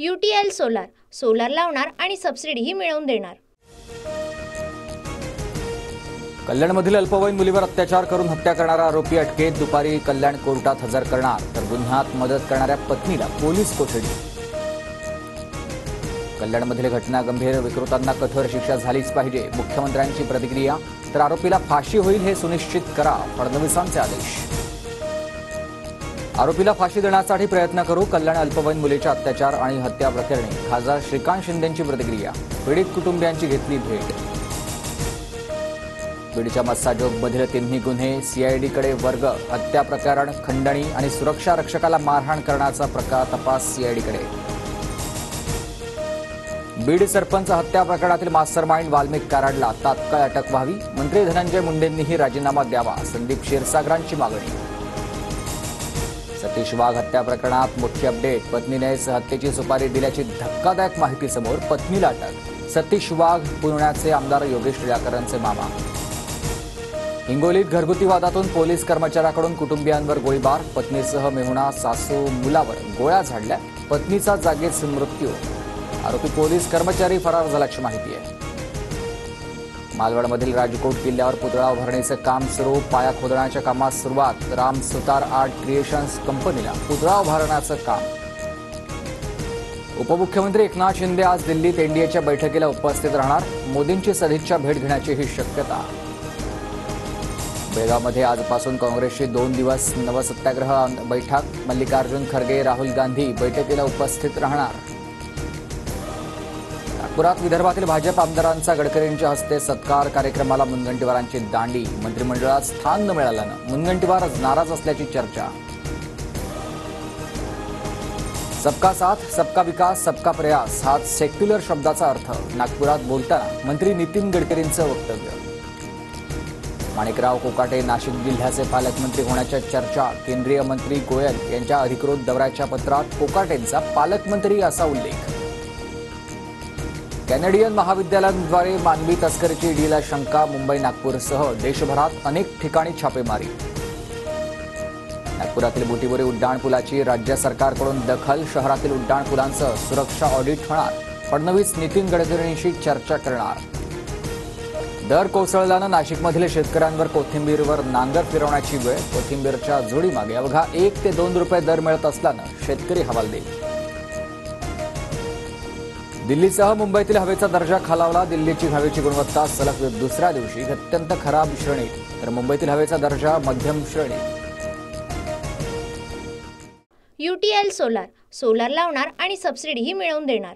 UTL solar solar लावणार आणि सबसिडीही मिळवून देणार। कल्याणमधील अल्पवयीन मुलीवर अत्याचार करून हत्या करणारा आरोपी अटकेत। दुपारी कल्याण कोर्टात हजर करणार, तर गुन्ह्यात मदत करणाऱ्या पत्नीला पोलीस कोठडी। कल्याणमधील घटना गंभीर, विकृतांना कठोर शिक्षा झालीच पाहिजे, मुख्यमंत्र्यांची प्रतिक्रिया। तर आरोपीला फाशी होईल हे सुनिश्चित करा, फडणवीसांचे आदेश। आरोपीला फाशी देण्यासाठी प्रयत्न करू, कल्याण अल्पवयीन मुलीच्या अत्याचार आणि हत्या प्रकरणी खासदार श्रीकांत शिंदेंची प्रतिक्रिया। पीडित कुटुंबियांची घेतली भेट। बीडच्या मस्साजोगमधील तिन्ही गुन्हे सीआयडीकडे वर्ग, हत्या प्रकरण खंडणी आणि सुरक्षा रक्षकाला मारहाण करण्याचा तपास सीआयडीकडे। बीड सरपंच हत्या प्रकरणातील मास्टरमाइंड वाल्मिक कराडला तात्काळ अटक व्हावी, मंत्री धनंजय मुंडेंनीही राजीनामा द्यावा, संदीप क्षीरसागरांची मागणी। सतीश वाघ हत्या प्रकरणात मोठी अपडेट, पत्नीनेच हत्येची सुपारी दिल्याची धक्कादायक माहिती समोर, पत्नीला अटक। सतीश वाघ पुण्याचे आमदार योगेश टिळाकरांचे मामा। हिंगोलीत घरगुती वादातून पोलीस कर्मचाऱ्याकडून कुटुंबियांवर गोळीबार, पत्नीसह मेहुणा सासू मुलावर गोळ्या झाडल्या, पत्नीचा जागीच मृत्यू। आरोपी पोलीस कर्मचारी फरार झाल्याची माहिती आहे। मालवणमधील राजकोट किल्ल्यावर पुतळा उभारणीचं काम सुरू, पाया खोदण्याच्या कामास सुरुवात, राम सुतार आर्ट क्रिएशन्स कंपनीला पुतळा उभारण्याचं काम। उपमुख्यमंत्री एकनाथ शिंदे आज दिल्लीत एनडीएच्या बैठकीला उपस्थित राहणार, मोदींची सदिच्छा भेट घेण्याची ही शक्यता। बेळगावमध्ये आजपासून काँग्रेसची 2 दिवस नवसत्याग्रह बैठक, मल्लिकार्जुन खरगे, राहुल गांधी बैठकीला उपस्थित राहणार। नागपुरात विदर्भातील भाजप आमदारांचा गडकरींच्या हस्ते सत्कार, कार्यक्रमाला मुनगंटीवारांची दांडी, मंत्रिमंडळात स्थान न मिळाल्यानं मुनगंटीवार नाराज असल्याची चर्चा। सबका साथ, सबका विकास, सबका प्रयास हा सेक्युलर शब्दाचा अर्थ, नागपुरात बोलताना मंत्री नितीन गडकरींचं वक्तव्य। माणिकराव कोकाटे नाशिक जिल्ह्याचे पालकमंत्री होण्याच्या चर्चा, केंद्रीय मंत्री गोयल यांच्या अधिकृत दौऱ्याच्या पत्रात कोकाटेंचा पालकमंत्री असा उल्लेख। कॅनेडियन महाविद्यालयांद्वारे मानवी तस्करीची ईडीला शंका, मुंबई नागपूरसह देशभरात अनेक ठिकाणी छापेमारी। नागपुरातील बुटीबोरी उड्डाणपुलाची राज्य सरकारकडून दखल, शहरातील उड्डाणपुलांचं सुरक्षा ऑडिट होणार, फडणवीस नितीन गडकरींशी चर्चा करणार। दर कोसळल्यानं नाशिकमधील शेतकऱ्यांवर कोथिंबीरवर नांगर फिरवण्याची वेळ, कोथिंबीरच्या जोडीमागे अवघा 1 ते 2 रुपये दर मिळत असल्यानं शेतकरी हवालदिल। दिल्लीसह मुंबईतील हवेचा दर्जा खालावला, दिल्लीची हवेची गुणवत्ता सलग दुसऱ्या दिवशी अत्यंत खराब श्रेणीत, तर मुंबईतील हवेचा दर्जा मध्यम श्रेणीत। UTL सोलार सोलार लावणार आणि सबसिडीही मिळवून देणार।